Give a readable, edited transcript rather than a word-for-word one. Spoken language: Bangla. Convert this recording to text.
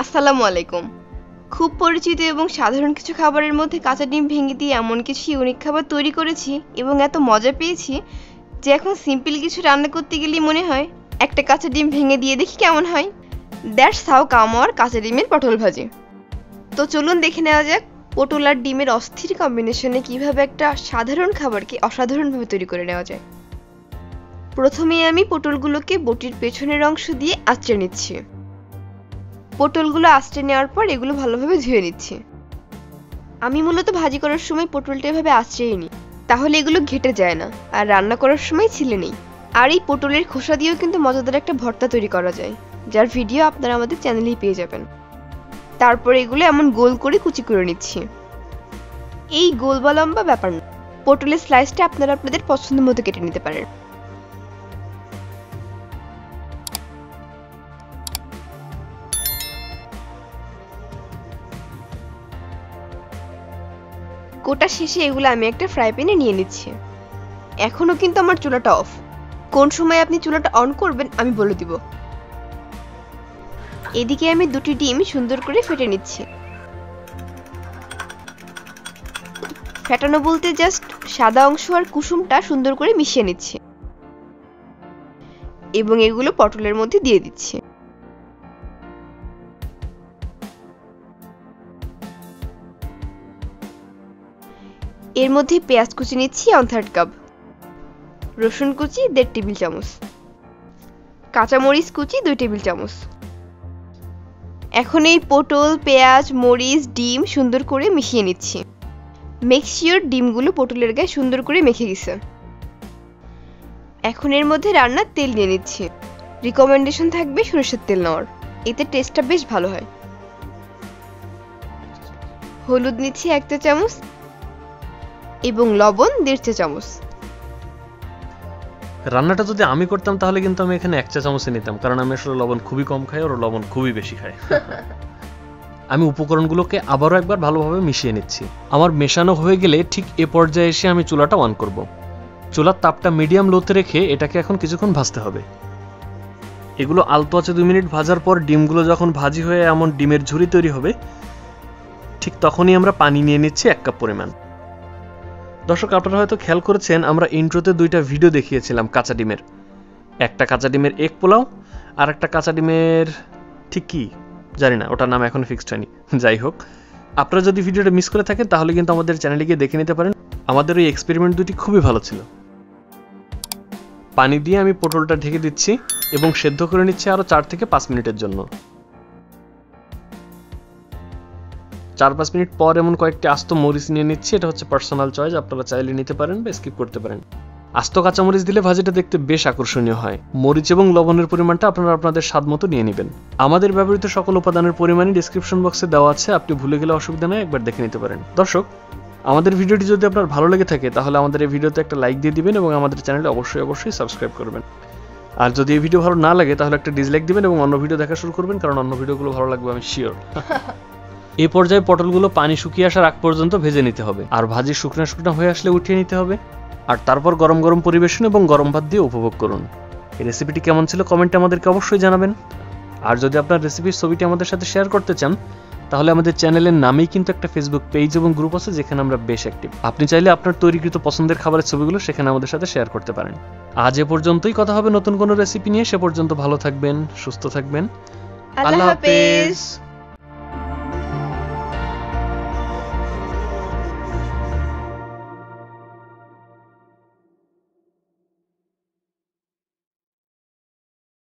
আসসালামু আলাইকুম। খুব পরিচিত এবং সাধারণ কিছু খাবারের মধ্যে কাঁচা ডিম ভেঙে দিয়ে এমন কিছু ইউনিক খাবার তৈরি করেছি এবং এত মজা পেয়েছি যে এখন সিম্পল কিছু রান্না করতে গেলেই মনে হয় একটা কাঁচা ডিম ভেঙে দিয়ে দেখি কেমন হয়। দ্যাটস হাউ কাম আওয়ার কাঁচা ডিমের পটল ভাজি। তো চলুন দেখে নেওয়া যাক পটল আর ডিমের অস্থির কম্বিনেশনে কিভাবে একটা সাধারণ খাবারকে অসাধারণভাবে তৈরি করে নেওয়া যায়। প্রথমে আমি পটলগুলোকে বটির পেছনের অংশ দিয়ে আঁচড়ে নিচ্ছি। পটলগুলো আঁচড়ে নেওয়ার পর এগুলো ভালোভাবে ধুয়ে নিচ্ছি। আমি মূলত ভাজি করার সময় পটলটা এভাবে আঁচড়েই নিই, তাহলে এগুলো ঘেটে যায় না আর রান্না করার সময় ছিলে নেই। আর এই পটলের খোসা দিয়েও কিন্তু মজাদার একটা ভর্তা তৈরি করা যায়, যার ভিডিও আপনারা আমাদের চ্যানেলেই পেয়ে যাবেন। তারপর এগুলো এমন গোল করে কুচি করে নিচ্ছি। এই গোল বা লম্বা ব্যাপার না, পটলের স্লাইসটা আপনারা আপনাদের পছন্দ মতো কেটে নিতে পারেন। কোটা শেষে এগুলো আমি একটা ফ্রাই প্যানে নিয়ে নিচ্ছি। এখনো কিন্তু আমার চুলাটা অফ। কোন সময় আপনি চুলাটা অন করবেন আমি বলে দিব। এদিকে আমি দুটি ডিম সুন্দর করে ফেটে নিচ্ছি। ফেটানো বলতে জাস্ট সাদা অংশ আর কুসুমটা সুন্দর করে মিশিয়ে নিচ্ছি এবং এগুলো পটলের মধ্যে দিয়ে দিচ্ছি। এর মধ্যে পেঁয়াজ কুচি নিচ্ছি 1/3 কাপ, রসুন কুচি 1.5 টেবিল চামচ, কাঁচামরিচ কুচি 2 টেবিল চামচ। এখন এই পটল, পেঁয়াজ, মরিচ, ডিম সুন্দর করে মিশিয়ে নিচ্ছি। মেক শিওর ডিমগুলো পটলের গায়ে সুন্দর করে মেখে গেছে। এখন এর মধ্যে রান্নার তেল নিয়ে নিচ্ছি। রিকমেন্ডেশন থাকবে সরিষার তেল নেওয়ার, এতে টেস্টটা বেশ ভালো হয়। হলুদ নিচ্ছি 1 চা চামচ এবং লবণ 1.5 চা চামচ। রান্নাটা যদি আমি করতাম তাহলে কিন্তু আমি এখানে 1 চা চামচে নিতাম, কারণ আমি আসলে লবণ খুবই কম খাই আর লবণ খুবই বেশি খাই। আমি উপকরণগুলোকে আবারও একবার ভালোভাবে মিশিয়ে নিচ্ছি। আমার মেশানো হয়ে গেলে ঠিক এ পর্যায়ে এসে আমি চুলাটা অন করব। চুলার তাপটা মিডিয়াম লোতে রেখে এটাকে এখন কিছুক্ষণ ভাজতে হবে। এগুলো আলতো আছে 2 মিনিট ভাজার পর ডিমগুলো যখন ভাজি হয়ে এমন ডিমের ঝুরি তৈরি হবে, ঠিক তখনই আমরা পানি নিয়ে নিচ্ছি 1 কাপ পরিমাণ। দর্শক, আপনারা হয়তো খেয়াল করেছেন আমরা ইন্ট্রোতে 2টা ভিডিও দেখিয়েছিলাম কাঁচা ডিমের। একটা কাঁচা ডিমের এগ পোলাও আর একটা কাঁচা ডিমের ঠিক কি জানি না, ওটার নাম এখন ফিক্সড হয়নি। যাই হোক, আপনারা যদি ভিডিওটা মিস করে থাকেন তাহলে কিন্তু আমাদের চ্যানেলে গিয়ে দেখে নিতে পারেন। আমাদের ওই এক্সপেরিমেন্ট দুটি খুবই ভালো ছিল। পানি দিয়ে আমি পটলটা ঢেকে দিচ্ছি এবং সেদ্ধ করে নিচ্ছি আরও 4 থেকে 5 মিনিটের জন্য। 4-5 মিনিট পর এমন কয়েকটি আস্ত মরিচ নিয়ে নিচ্ছি। এটা হচ্ছে পার্সোনাল চয়েস, আপনারা চাইলে নিতে পারেন বা স্কিপ করতে পারেন। আস্ত কাঁচামরিচ দিলে ভাজিটা দেখতে বেশ আকর্ষণীয় হয়। মরিচ এবং লবণের পরিমাণটা আপনারা আপনাদের স্বাদ মতো নিয়ে নেবেন। আমাদের ব্যবহৃত সকল উপাদানের পরিমাণই ডেসক্রিপশন বক্সে দেওয়া আছে, আপনি ভুলে গেলে অসুবিধা নেই, একবার দেখে নিতে পারেন। দর্শক, আমাদের ভিডিওটি যদি আপনার ভালো লেগে থাকে তাহলে আমাদের এই ভিডিওতে একটা লাইক দিয়ে দিবেন এবং আমাদের চ্যানেলে অবশ্যই সাবস্ক্রাইব করবেন। আর যদি এই ভিডিও ভালো না লাগে তাহলে একটা ডিসলাইক দিবেন এবং অন্য ভিডিও দেখা শুরু করবেন, কারণ অন্য ভিডিওগুলো ভালো লাগবে আমি শিওর। এই পর্যায়ে পটলগুলো পানি শুকিয়ে আসার আগ পর্যন্ত ভেজে নিতে হবে, আর ভাজি শুকনো হয়ে আসলে উঠিয়ে নিতে হবে। আর তারপর গরম গরম পরিবেশন এবং গরম ভাত দিয়ে উপভোগ করুন। এই রেসিপিটি কেমন ছিল কমেন্টে আমাদেরকে অবশ্যই জানাবেন। আর যদি আপনার রেসিপির ছবিটি আমাদের সাথে শেয়ার করতে চান তাহলে আমাদের চ্যানেলের নামেই কিন্তু একটা ফেসবুক পেজ এবং গ্রুপ আছে যেখানে আমরা বেশ অ্যাক্টিভ। আপনি চাইলে আপনার তৈরিকৃত পছন্দের খাবারের ছবিগুলো সেখানে আমাদের সাথে শেয়ার করতে পারেন। আজ এ পর্যন্তই, কথা হবে নতুন কোনো রেসিপি নিয়ে। সে পর্যন্ত ভালো থাকবেন, সুস্থ থাকবেন। আল্লাহ হাফেজ।